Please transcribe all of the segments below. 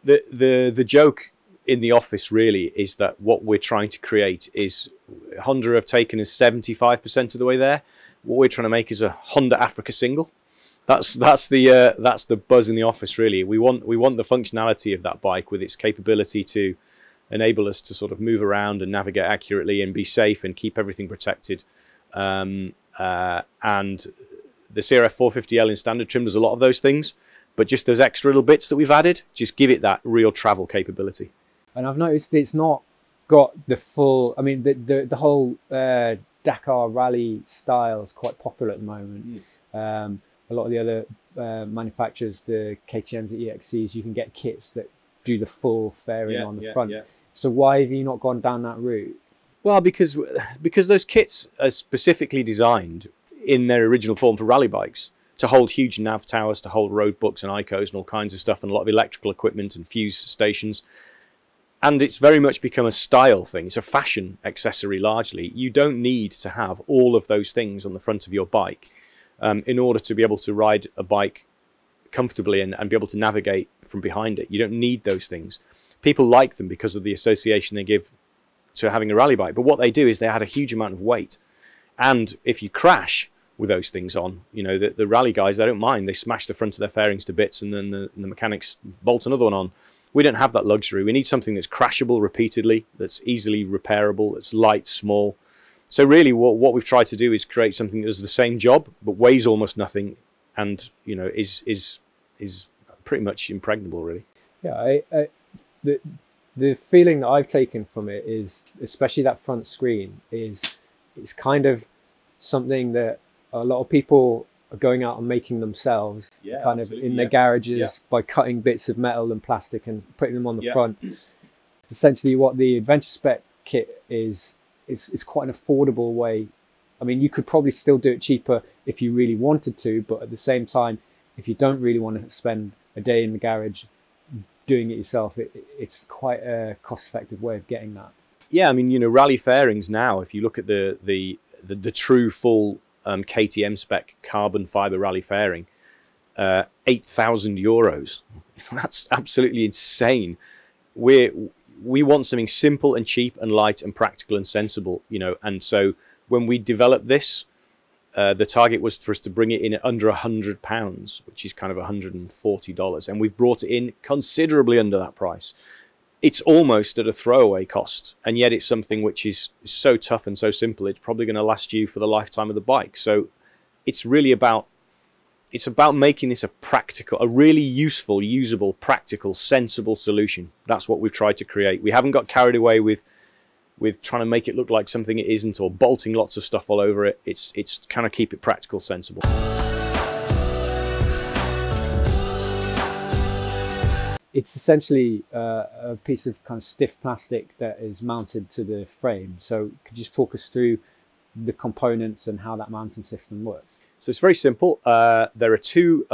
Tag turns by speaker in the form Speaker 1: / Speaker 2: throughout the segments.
Speaker 1: The joke in the office really is that what we're trying to create is, Honda have taken us 75% of the way there. What we're trying to make is a Honda Africa single. That's the buzz in the office really. We want the functionality of that bike with its capability to enable us to sort of move around and navigate accurately and be safe and keep everything protected. And the CRF 450L in standard trim does a lot of those things, but just those extra little bits that we've added just give it that real travel capability.
Speaker 2: And I've noticed it's not got the full, I mean, the whole Dakar rally style is quite popular at the moment. A lot of the other manufacturers, the KTMs, the EXCs, you can get kits that do the full fairing on the front. So why have you not gone down that route?
Speaker 1: Well, because those kits are specifically designed in their original form for rally bikes to hold huge nav towers, to hold road books and ICOs and all kinds of stuff, and a lot of electrical equipment and fuse stations. And it's very much become a style thing. It's a fashion accessory largely. You don't need to have all of those things on the front of your bike in order to be able to ride a bike comfortably and be able to navigate from behind it. You don't need those things. People like them because of the association they give to having a rally bike. But what they do is they add a huge amount of weight. And if you crash with those things on, you know, the rally guys, they don't mind. They smash the front of their fairings to bits and then the mechanics bolt another one on. We don't have that luxury. We need something that's crashable repeatedly, that's easily repairable, that's light, small. So really what we've tried to do is create something that does the same job, but weighs almost nothing and, you know, is pretty much impregnable, really.
Speaker 2: Yeah, the feeling that I've taken from it is, especially that front screen, is it's kind of something that a lot of people are going out and making themselves, kind of in their garages by cutting bits of metal and plastic and putting them on the front. Essentially what the Adventure Spec kit is, it's quite an affordable way. I mean, you could probably still do it cheaper if you really wanted to, but at the same time, if you don't really want to spend a day in the garage doing it yourself, it's quite a cost-effective way of getting that. Yeah,
Speaker 1: I mean, you know, rally fairings now, if you look at the true full KTM spec carbon fiber rally fairing, €8,000. That's absolutely insane. We want something simple and cheap and light and practical and sensible, you know. And so when we developed this, the target was for us to bring it in at under £100, which is kind of $140, and we've brought it in considerably under that price. It's almost at a throwaway cost, and yet it's something which is so tough and so simple. It's probably going to last you for the lifetime of the bike. So it's really about making this a really useful, usable, practical, sensible solution. That's what we've tried to create. We haven't got carried away with trying to make it look like something it isn't, or bolting lots of stuff all over it. It's kind of keep it practical, sensible.
Speaker 2: It's essentially a piece of kind of stiff plastic that is mounted to the frame. So could you just talk us through the components and how that mounting system works?
Speaker 1: So it's very simple. There are two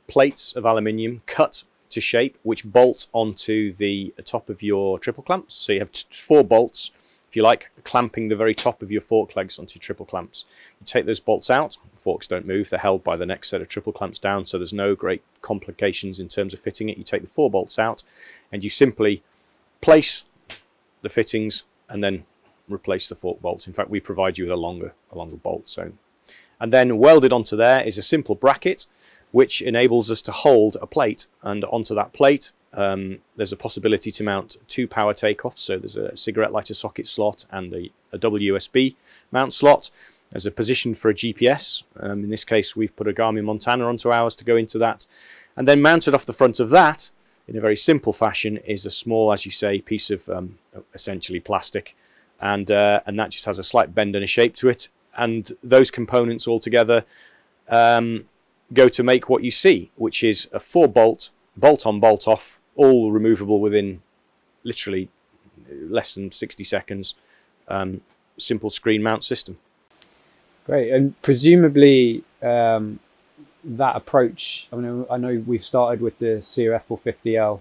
Speaker 1: plates of aluminium cut to shape, which bolt onto the top of your triple clamps. So you have 4 bolts, if you like, clamping the very top of your fork legs onto your triple clamps. You take those bolts out, forks don't move, they're held by the next set of triple clamps down, so there's no great complications in terms of fitting it. You take the 4 bolts out and you simply place the fittings and then replace the fork bolts. In fact, we provide you with a longer bolt. So, and then welded onto there is a simple bracket which enables us to hold a plate, and onto that plate there's a possibility to mount 2 power takeoffs. So there's a cigarette lighter socket slot and a double USB mount slot. There's a position for a GPS. In this case, we've put a Garmin Montana onto ours to go into that. And then mounted off the front of that, in a very simple fashion, is a small, as you say, piece of essentially plastic. And that just has a slight bend and a shape to it. And those components all together go to make what you see, which is a 4-bolt, bolt-on, bolt-off, all removable within literally less than 60 seconds. Simple screen mount system.
Speaker 2: Great. And presumably that approach, I mean, I know we've started with the CRF 450L,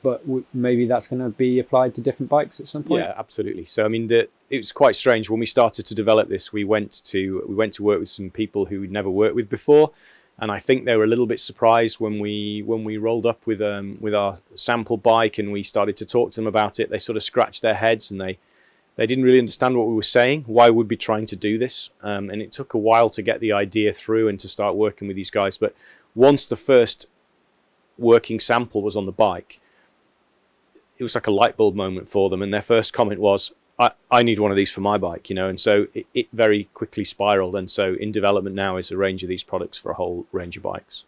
Speaker 2: but maybe that's going to be applied to different bikes at some point?
Speaker 1: Yeah, absolutely. So I mean, it was quite strange when we started to develop this. We went to work with some people who we'd never worked with before, And I think they were a little bit surprised when we rolled up with our sample bike and we started to talk to them about it. They sort of scratched their heads and they didn't really understand what we were saying, why we'd be trying to do this. And it took a while to get the idea through and to start working with these guys. But once the first working sample was on the bike, it was like a light bulb moment for them. And their first comment was, I need one of these for my bike, you know. And so it very quickly spiraled. And so in development now is a range of these products for a whole range of bikes.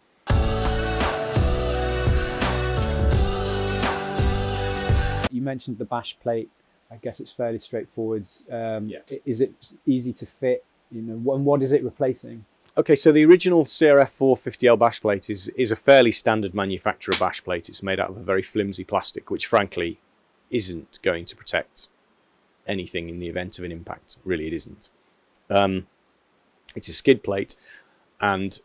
Speaker 2: You mentioned the Bosch Plate. I guess it's fairly straightforward.
Speaker 1: Yeah.
Speaker 2: Is it easy to fit? You know, and what is it replacing?
Speaker 1: Okay, so the original CRF 450L Bosch Plate is a fairly standard manufacturer Bosch Plate. It's made out of a very flimsy plastic, which frankly isn't going to protect anything in the event of an impact. Really, it isn't. It's a skid plate, and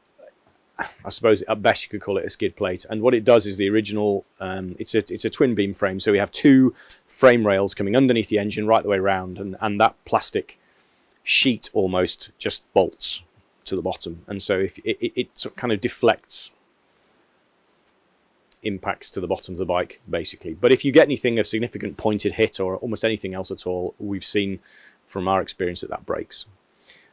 Speaker 1: I suppose at best you could call it a skid plate. And what it does is the original, it's a twin beam frame. So we have two frame rails coming underneath the engine right the way around, and that plastic sheet almost just bolts to the bottom. And so if it sort of kind of deflects impacts to the bottom of the bike, basically. But if you get anything of significant pointed hit or almost anything else at all, we've seen from our experience that breaks.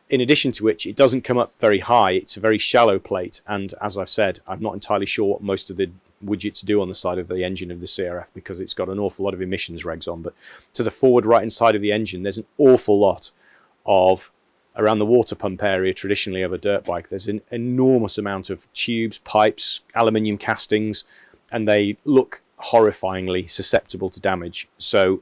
Speaker 1: In addition to which, it doesn't come up very high. It's a very shallow plate. And as I've said, I'm not entirely sure what most of the widgets do on the side of the engine of the CRF because it's got an awful lot of emissions regs on. But to the forward right-hand side of the engine, there's an awful lot of, around the water pump area traditionally of a dirt bike, there's an enormous amount of tubes, pipes, aluminium castings, and they look horrifyingly susceptible to damage. So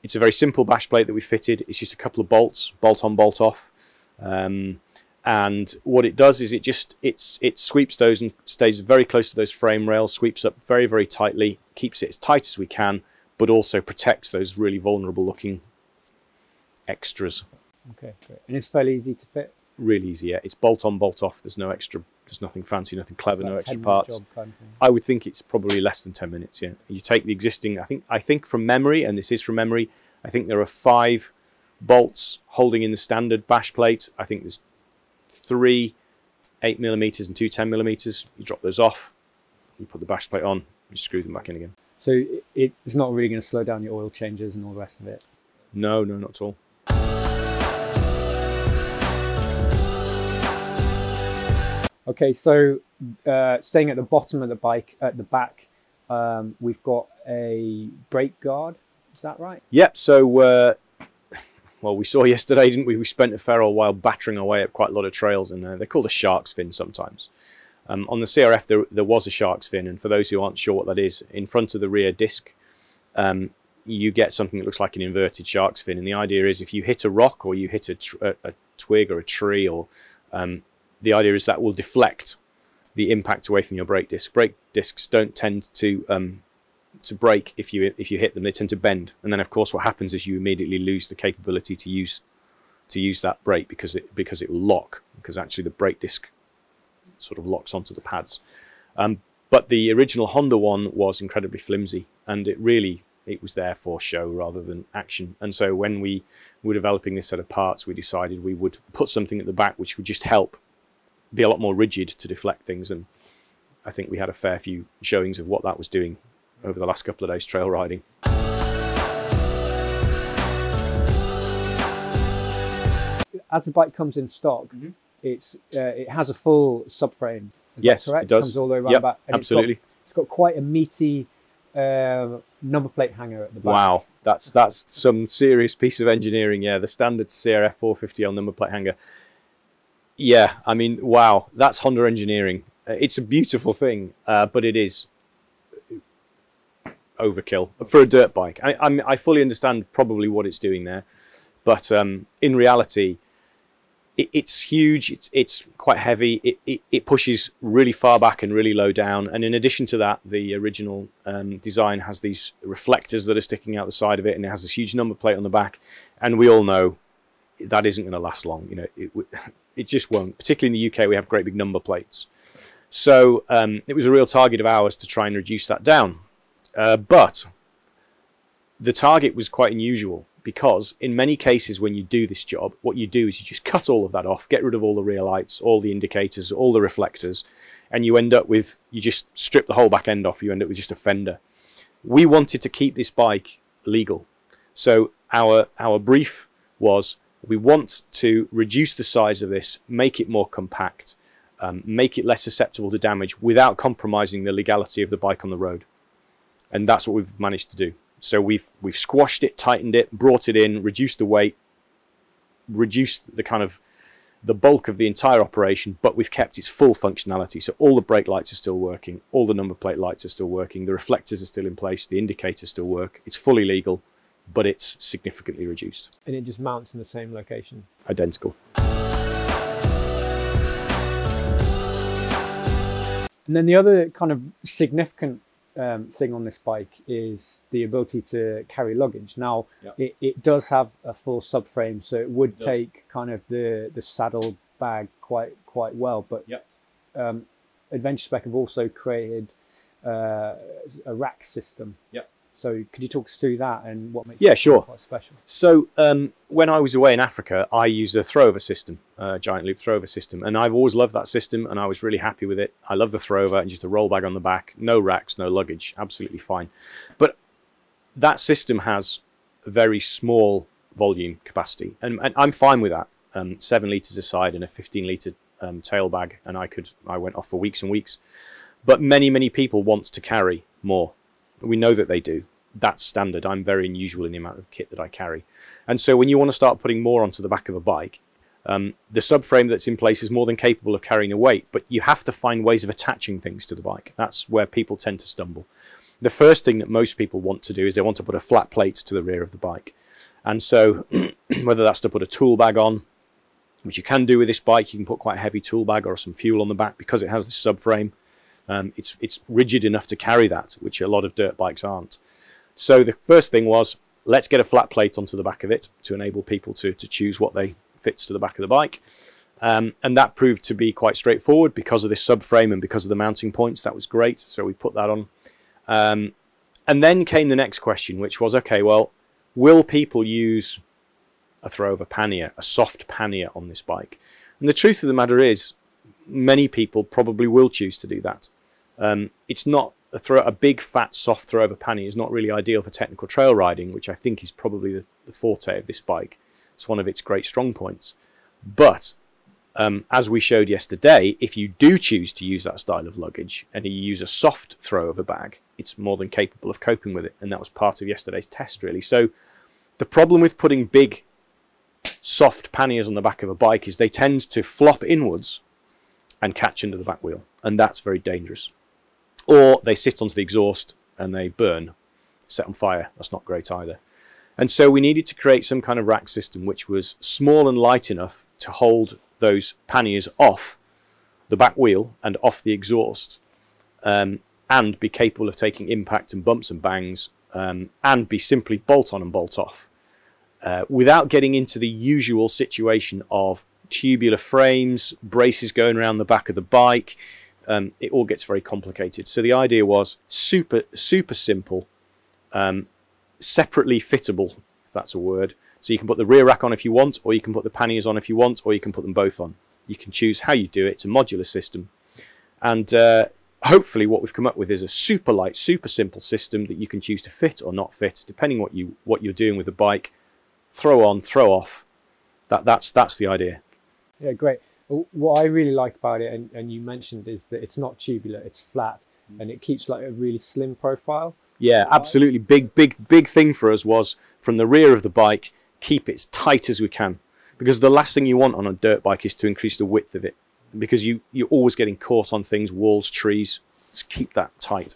Speaker 1: it's a very simple Bosch plate that we fitted. It's just a couple of bolts, bolt on, bolt off. And what it does is it sweeps those and stays very close to those frame rails, sweeps up very, very tightly, keeps it as tight as we can, but also protects those really vulnerable looking extras.
Speaker 2: Okay, great. And it's fairly easy to fit?
Speaker 1: Really easy, yeah. It's bolt on, bolt off. There's no extra, there's nothing fancy, nothing clever, no extra parts.
Speaker 2: Job kind of thing.
Speaker 1: I would think it's probably less than 10 minutes, yeah. You take the existing, I think from memory, and this is from memory, I think there are 5 bolts holding in the standard Bosch plate. I think there's 3 8mm and 2 10mm. You drop those off, you put the Bosch plate on, you screw them back in again.
Speaker 2: So it's not really going to slow down your oil changes and all the rest of it?
Speaker 1: No, not at all.
Speaker 2: Okay, so staying at the bottom of the bike, at the back, we've got a brake guard. Is that right?
Speaker 1: Yep. So, well, we saw yesterday, didn't we? We spent a fair old while battering our way up quite a lot of trails, and they're called a shark's fin sometimes. On the CRF, there was a shark's fin, and for those who aren't sure what that is, in front of the rear disc, you get something that looks like an inverted shark's fin. And the idea is if you hit a rock or you hit a twig or a tree, or the idea is that will deflect the impact away from your brake disc. Brake discs don't tend to break if you hit them. They tend to bend, and then of course what happens is you immediately lose the capability to use that brake because it will lock, because actually the brake disc sort of locks onto the pads. But the original Honda one was incredibly flimsy, and it was there for show rather than action. And so when we were developing this set of parts, we decided we would put something at the back which would just help be a lot more rigid to deflect things. And I think we had a fair few showings of what that was doing over the last couple of days trail riding.
Speaker 2: As the bike comes in stock, it has a full subframe. Is
Speaker 1: Yes,
Speaker 2: that correct?
Speaker 1: it does.
Speaker 2: It comes all the way around
Speaker 1: Yep,
Speaker 2: back. And
Speaker 1: absolutely.
Speaker 2: It's got quite a meaty number plate hanger at the back.
Speaker 1: Wow, that's some serious piece of engineering. Yeah, the standard CRF 450L number plate hanger. Yeah, I mean, wow, that's Honda engineering. It's a beautiful thing, but it is overkill for a dirt bike. I fully understand probably what it's doing there, but in reality, it's huge. It's quite heavy. It pushes really far back and really low down. And in addition to that, the original design has these reflectors that are sticking out the side of it, and it has this huge number plate on the back. And we all know that isn't going to last long. You know, it just won't. Particularly in the UK, we have great big number plates. So it was a real target of ours to try and reduce that down. But the target was quite unusual. because in many cases when you do this job, what you do is you just cut all of that off, get rid of all the rear lights, all the indicators, all the reflectors, and you end up with, you just strip the whole back end off, you end up with just a fender. We wanted to keep this bike legal. So our brief was, we want to reduce the size of this, make it more compact, make it less susceptible to damage without compromising the legality of the bike on the road. And that's what we've managed to do. So we've squashed it, tightened it, brought it in, reduced the weight, reduced the kind of the bulk of the entire operation, but we've kept its full functionality. So all the brake lights are still working, all the number plate lights are still working, the reflectors are still in place, the indicators still work. It's fully legal, but it's significantly reduced.
Speaker 2: And it just mounts in the same location?
Speaker 1: Identical.
Speaker 2: And then the other kind of significant thing on this bike is the ability to carry luggage. Now, it does have a full subframe, so it would take kind of the saddle bag quite well. But Adventure Spec have also created a rack system. So could you talk us through that and what makes it quite special?
Speaker 1: So when I was away in Africa, I used a throwover system, a giant loop throwover system, and I've always loved that system, and I was really happy with it. I love the throwover and just a roll bag on the back, no racks, no luggage, absolutely fine. But that system has a very small volume capacity, and I'm fine with that. 7 litres a side and a 15-litre tail bag, and I went off for weeks and weeks. But many people want to carry more. We know that they do. That's standard. I'm very unusual in the amount of kit that I carry. And so when you want to start putting more onto the back of a bike, the subframe that's in place is more than capable of carrying the weight, but you have to find ways of attaching things to the bike. That's where people tend to stumble. The first thing that most people want to do is they want to put a flat plate to the rear of the bike. And so whether that's to put a tool bag on, which you can do with this bike, you can put quite a heavy tool bag or some fuel on the back because it has this subframe. It's rigid enough to carry that, which a lot of dirt bikes aren't. So the first thing was, let's get a flat plate onto the back of it to enable people to choose what they fits to the back of the bike. And that proved to be quite straightforward because of this subframe and because of the mounting points. That was great. So we put that on. And then came the next question, which was, okay, well, will people use a throwover pannier, a soft pannier on this bike? And the truth of the matter is, many people probably will choose to do that. It's not a big fat soft throwover pannier is not really ideal for technical trail riding, which I think is probably the forte of this bike. It's one of its great strong points. But as we showed yesterday, if you do choose to use that style of luggage and you use a soft throwover bag, it's more than capable of coping with it, and that was part of yesterday's test really. So the problem with putting big soft panniers on the back of a bike is they tend to flop inwards and catch under the back wheel, and that's very dangerous. Or they sit onto the exhaust and they burn, set on fire. That's not great either. And so we needed to create some kind of rack system which was small and light enough to hold those panniers off the back wheel and off the exhaust, and be capable of taking impact and bumps and bangs, and be simply bolt on and bolt off, without getting into the usual situation of tubular frames, braces going around the back of the bike. It all gets very complicated. So the idea was super simple, separately fittable, if that's a word. So you can put the rear rack on if you want, or you can put the panniers on if you want, or you can put them both on. You can choose how you do it. It's a modular system. And hopefully what we've come up with is a super light, super simple system that you can choose to fit or not fit, depending what you're doing with the bike. Throw on, throw off. That's the idea.
Speaker 2: Yeah, great. What I really like about it, and you mentioned, is that it's not tubular, it's flat, and it keeps like a really slim profile.
Speaker 1: Yeah, absolutely. Big thing for us was, from the rear of the bike, keep it as tight as we can, because the last thing you want on a dirt bike is to increase the width of it, because you're always getting caught on things, walls, trees. Just keep that tight.